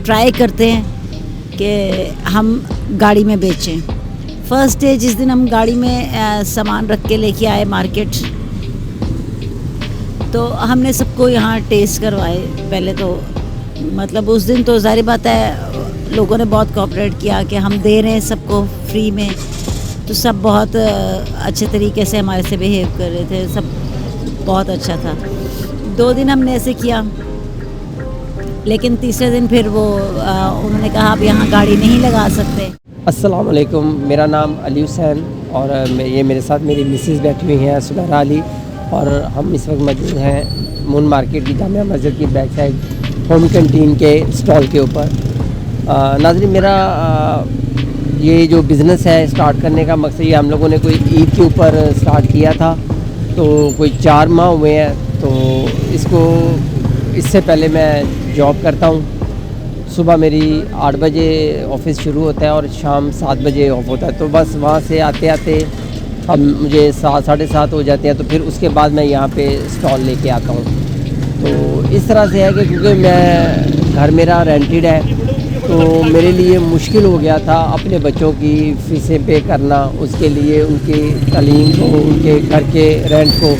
Try करते हैं कि हम गाड़ी में बेचें। फर्स्ट डे जिस दिन हम गाड़ी में सामान रख के लेके आए मार्केट, तो हमने सबको यहाँ टेस्ट करवाए। पहले तो मतलब उस दिन तो ज़ाहिर बात है लोगों ने बहुत कोऑपरेट किया कि हम दे रहे हैं सबको फ्री में, तो सब बहुत अच्छे तरीके से हमारे से बिहेव कर रहे थे, सब बहुत अच्छा था। 2 दिन हमने ऐसे किया, लेकिन तीसरे दिन फिर वो उन्होंने कहा आप यहाँ गाड़ी नहीं लगा सकते। अस्सलाम वालेकुम, मेरा नाम अली हुसैन और ये मेरे साथ मेरी मिसेस बैठी हुई हैं सुनहरा अली, और हम इस वक्त मौजूद हैं मून मार्केट की जामिया मस्जिद की बैक साइड होम कैंटीन के स्टॉल के ऊपर। नाज़रीन, मेरा ये जो बिज़नेस है स्टार्ट करने का मकसद ये हम लोगों ने कोई ईद के ऊपर स्टार्ट किया था, तो कोई 4 माह हुए हैं। तो इससे पहले मैं जॉब करता हूँ। सुबह मेरी 8 बजे ऑफिस शुरू होता है और शाम 7 बजे ऑफ होता है, तो बस वहाँ से आते आते हम मुझे 7 साढ़े 7 हो जाते हैं। तो फिर उसके बाद मैं यहाँ पे स्टॉल लेके आता हूँ। तो इस तरह से है कि क्योंकि मैं घर मेरा रेंटेड है, तो मेरे लिए मुश्किल हो गया था अपने बच्चों की फ़ीसें पे करना, उसके लिए उनकी तालीम को, उनके घर के रेंट को।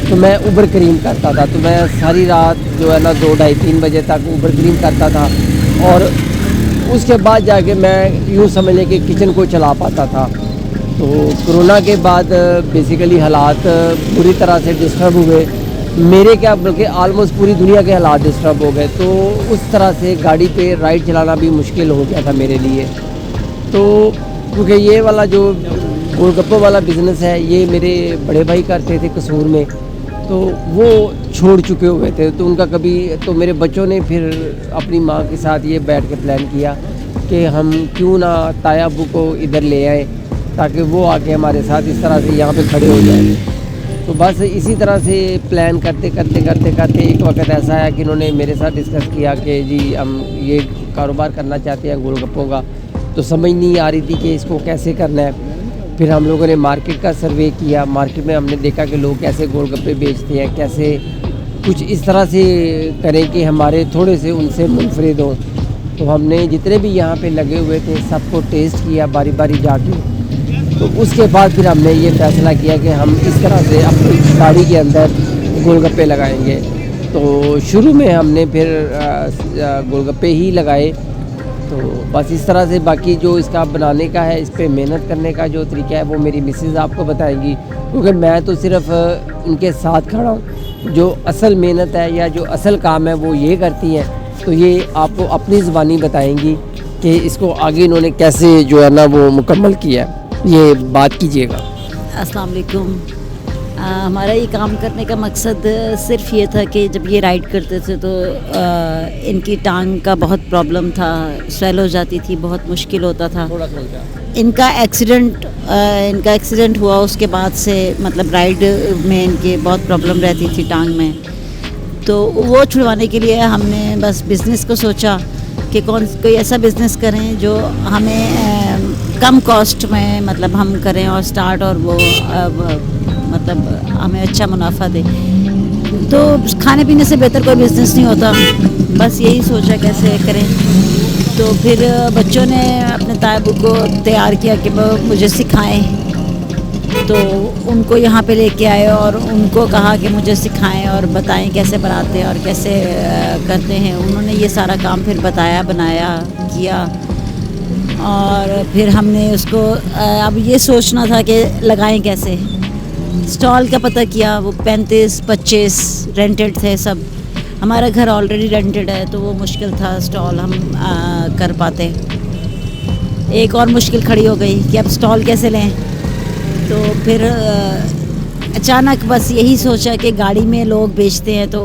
तो मैं उबर करीम करता था, तो मैं सारी रात जो है ना 2 ढाई 3 बजे तक उबर करीम करता था, और उसके बाद जाके मैं यूँ समझ लें कि किचन को चला पाता था। तो कोरोना के बाद बेसिकली हालात पूरी तरह से डिस्टर्ब हुए, मेरे क्या बल्कि आलमोस्ट पूरी दुनिया के हालात डिस्टर्ब हो गए। तो उस तरह से गाड़ी पे राइड चलाना भी मुश्किल हो गया था मेरे लिए। तो क्योंकि ये वाला जो गोलगप्पों वाला बिज़नेस है ये मेरे बड़े भाई करते थे कसूर में, तो वो छोड़ चुके हुए थे। तो उनका कभी तो मेरे बच्चों ने फिर अपनी माँ के साथ ये बैठ के प्लान किया कि हम क्यों ना ताया अब्बू को इधर ले आए, ताकि वो आके हमारे साथ इस तरह से यहाँ पे खड़े हो जाए। तो बस इसी तरह से प्लान करते एक वक्त ऐसा आया कि इन्होंने मेरे साथ डिस्कस किया कि जी हम ये कारोबार करना चाहते हैं गोलगप्पों का। तो समझ नहीं आ रही थी कि इसको कैसे करना है। फिर हम लोगों ने मार्केट का सर्वे किया, मार्केट में हमने देखा कि लोग कैसे गोलगप्पे बेचते हैं, कैसे कुछ इस तरह से करें कि हमारे थोड़े से उनसे मुनफरिद हों। तो हमने जितने भी यहाँ पे लगे हुए थे सबको टेस्ट किया बारी बारी जाके। तो उसके बाद फिर हमने ये फ़ैसला किया कि हम इस तरह से अपनी गाड़ी के अंदर गोलगप्पे लगाएंगे। तो शुरू में हमने फिर गोलगप्पे ही लगाए। तो बस इस तरह से बाकी जो इसका बनाने का है, इस पे मेहनत करने का जो तरीका है वो मेरी मिसेज़ आपको बताएंगी, क्योंकि मैं तो सिर्फ उनके साथ खड़ा हूँ। जो असल मेहनत है या जो असल काम है वो ये करती हैं, तो ये आपको अपनी ज़बानी बताएंगी कि इसको आगे इन्होंने कैसे जो है ना वो मुकम्मल किया है। ये बात कीजिएगा। अस्सलाम वालेकुम। हमारा ये काम करने का मकसद सिर्फ ये था कि जब ये राइड करते थे तो इनकी टांग का बहुत प्रॉब्लम था, स्वेल हो जाती थी, बहुत मुश्किल होता था। इनका एक्सीडेंट हुआ, उसके बाद से मतलब राइड में इनके बहुत प्रॉब्लम रहती थी टांग में। तो वो छुड़वाने के लिए हमने बस बिज़नेस को सोचा कि कोई ऐसा बिज़नेस करें जो हमें कम कॉस्ट में मतलब हम करें और स्टार्ट, और वो मतलब हमें अच्छा मुनाफा दे। तो खाने पीने से बेहतर कोई बिज़नेस नहीं होता, बस यही सोचा कैसे करें। तो फिर बच्चों ने अपने तायबू को तैयार किया कि वो मुझे सिखाएं। तो उनको यहाँ पे लेके आए और उनको कहा कि मुझे सिखाएं और बताएं कैसे बनाते हैं और कैसे करते हैं। उन्होंने ये सारा काम फिर बताया, बनाया, किया। और फिर हमने उसको अब ये सोचना था कि लगाएं कैसे। स्टॉल का पता किया, वो 35-25 रेंटेड थे सब। हमारा घर ऑलरेडी रेंटेड है, तो वो मुश्किल था स्टॉल हम कर पाते। एक और मुश्किल खड़ी हो गई कि अब स्टॉल कैसे लें। तो फिर अचानक बस यही सोचा कि गाड़ी में लोग बेचते हैं, तो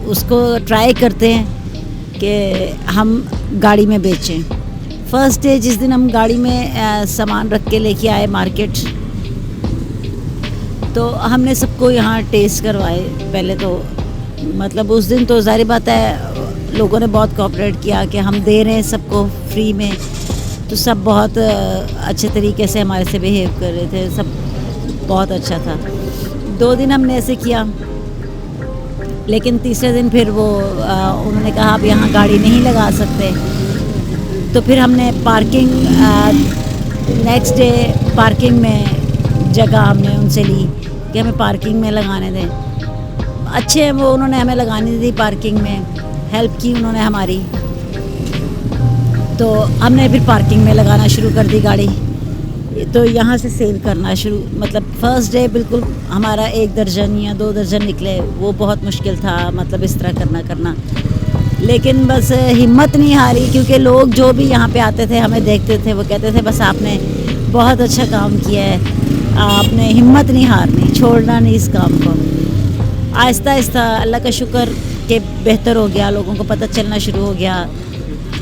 उसको ट्राई करते हैं कि हम गाड़ी में बेचें। फर्स्ट डे जिस दिन हम गाड़ी में सामान रख के लेके आए मार्केट, तो हमने सबको यहाँ टेस्ट करवाए। पहले तो मतलब उस दिन तो ज़ाहिर बात है लोगों ने बहुत कोऑपरेट किया कि हम दे रहे हैं सबको फ्री में, तो सब बहुत अच्छे तरीके से हमारे से बिहेव कर रहे थे, सब बहुत अच्छा था। 2 दिन हमने ऐसे किया, लेकिन तीसरे दिन फिर वो उन्होंने कहा आप यहाँ गाड़ी नहीं लगा सकते। तो फिर हमने पार्किंग नेक्स्ट डे पार्किंग में जगह हमने उनसे ली कि हमें पार्किंग में लगाने दें। अच्छे हैं वो, उन्होंने हमें लगाने दी पार्किंग में, हेल्प की उन्होंने हमारी। तो हमने फिर पार्किंग में लगाना शुरू कर दी गाड़ी। तो यहाँ से सेल करना शुरू, मतलब फर्स्ट डे बिल्कुल हमारा 1 दर्जन या 2 दर्जन निकले, वो बहुत मुश्किल था, मतलब इस तरह करना। लेकिन बस हिम्मत नहीं हारी, क्योंकि लोग जो भी यहाँ पे आते थे हमें देखते थे, वो कहते थे बस आपने बहुत अच्छा काम किया है, आपने हिम्मत नहीं हारनी, छोड़ना नहीं इस काम को। आहिस्ता आहिस्ता अल्लाह का शुक्र कि बेहतर हो गया, लोगों को पता चलना शुरू हो गया,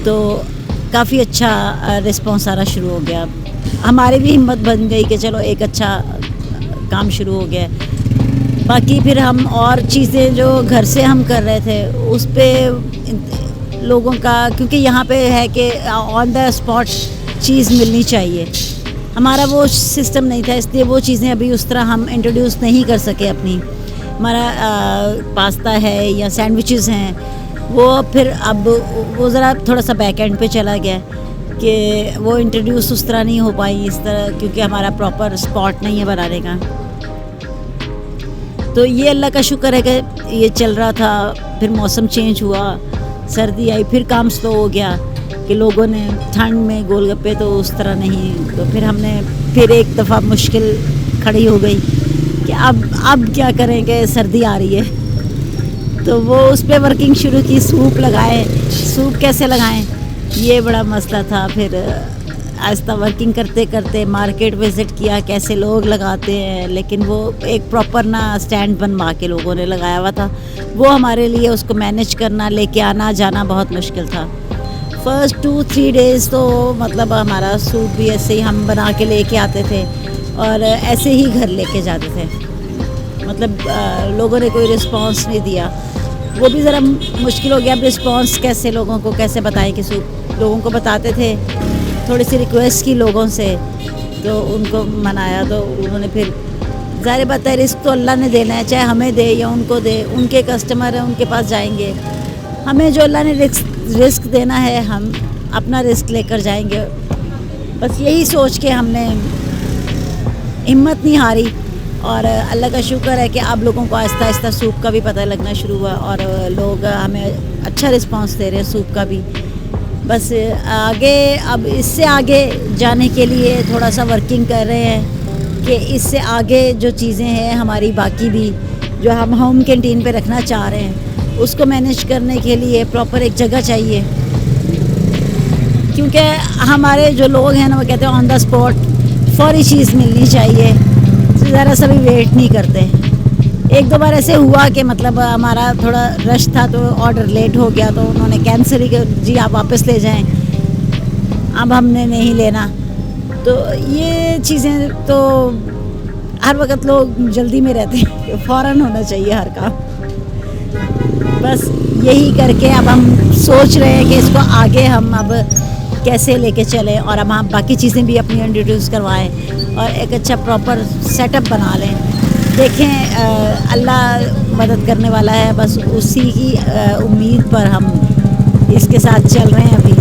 तो काफ़ी अच्छा रिस्पॉन्स आना शुरू हो गया। हमारी भी हिम्मत बन गई कि चलो एक अच्छा काम शुरू हो गया। बाकी फिर हम और चीज़ें जो घर से हम कर रहे थे उस पे लोगों का, क्योंकि यहाँ पे है कि ऑन द स्पॉट चीज़ मिलनी चाहिए, हमारा वो सिस्टम नहीं था, इसलिए वो चीज़ें अभी उस तरह हम इंट्रोड्यूस नहीं कर सके अपनी। हमारा पास्ता है या सैंडविचेस हैं, वो फिर अब वो ज़रा थोड़ा सा बैक एंड पे चला गया कि वो इंट्रोड्यूस उस तरह नहीं हो पाई इस तरह, क्योंकि हमारा प्रॉपर स्पॉट नहीं है बनाने का। तो ये अल्लाह का शुक्र है कि ये चल रहा था। फिर मौसम चेंज हुआ, सर्दी आई, फिर काम स्लो हो गया कि लोगों ने ठंड में गोलगप्पे तो उस तरह नहीं, तो फिर हमने फिर एक दफ़ा मुश्किल खड़ी हो गई कि अब क्या करेंगे, सर्दी आ रही है। तो वो उस पर वर्किंग शुरू की, सूप लगाए, सूप कैसे लगाएं ये बड़ा मसला था। फिर आहिस्ता वर्किंग करते करते मार्केट विज़िट किया, कैसे लोग लगाते हैं, लेकिन वो एक प्रॉपर ना स्टैंड बनवा के लोगों ने लगाया हुआ था, वो हमारे लिए उसको मैनेज करना, लेके आना जाना बहुत मुश्किल था। फर्स्ट 2-3 डेज़ तो मतलब हमारा सूप भी ऐसे ही हम बना के लेके आते थे और ऐसे ही घर लेके जाते थे, मतलब लोगों ने कोई रिस्पांस नहीं दिया, वो भी ज़रा मुश्किल हो गया। अब रिस्पांस कैसे लोगों को कैसे बताएं कि सूप, लोगों को बताते थे, थोड़ी सी रिक्वेस्ट की लोगों से, तो उनको मनाया, तो उन्होंने फिर ज़ाहिर बात है रिस्क तो अल्लाह ने देना है, चाहे हमें दे या उनको दे, उनके कस्टमर हैं, उनके पास जाएंगे, हमें जो अल्लाह ने रिस्क देना है हम अपना रिस्क लेकर जाएंगे। बस यही सोच के हमने हिम्मत नहीं हारी और अल्लाह का शुक्र है कि अब लोगों को आहिस्ता आहिस्ता सूप का भी पता लगना शुरू हुआ और लोग हमें अच्छा रिस्पांस दे रहे हैं सूप का भी। बस आगे, अब इससे आगे जाने के लिए थोड़ा सा वर्किंग कर रहे हैं कि इससे आगे जो चीज़ें हैं हमारी बाकी भी जो हम होम कैंटीन पे रखना चाह रहे हैं, उसको मैनेज करने के लिए प्रॉपर एक जगह चाहिए, क्योंकि हमारे जो लोग हैं ना वो कहते हैं ऑन द स्पॉट फौरी चीज़ मिलनी चाहिए, ज़रा सा भी वेट नहीं करते। 1-2 बार ऐसे हुआ कि मतलब हमारा थोड़ा रश था तो ऑर्डर लेट हो गया, तो उन्होंने कैंसिल ही, जी आप वापस ले जाएं, अब हमने नहीं लेना। तो ये चीज़ें तो हर वक्त लोग जल्दी में रहते हैं, फ़ौरन होना चाहिए हर काम। बस यही करके अब हम सोच रहे हैं कि इसको आगे हम अब कैसे लेके चलें और अब हम बाकी चीज़ें भी अपनी इंट्रोड्यूस करवाएं और एक अच्छा प्रॉपर सेटअप बना लें। देखें अल्लाह मदद करने वाला है, बस उसी की उम्मीद पर हम इसके साथ चल रहे हैं अभी।